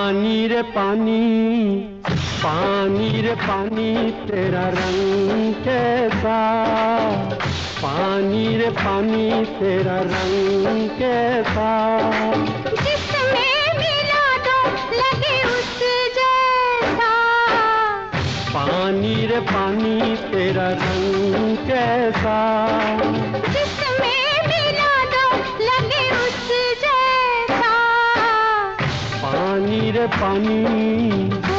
पानी रे पानी, पानी रे पानी तेरा रंग कैसा, पानी रे पानी तेरा रंग कैसा, जिसमें मिला दो लगे उस जैसा, पानी रे पानी तेरा रंग कैसा, जिसमें मिला दो लगे उस जैसा, पानी रे पानी।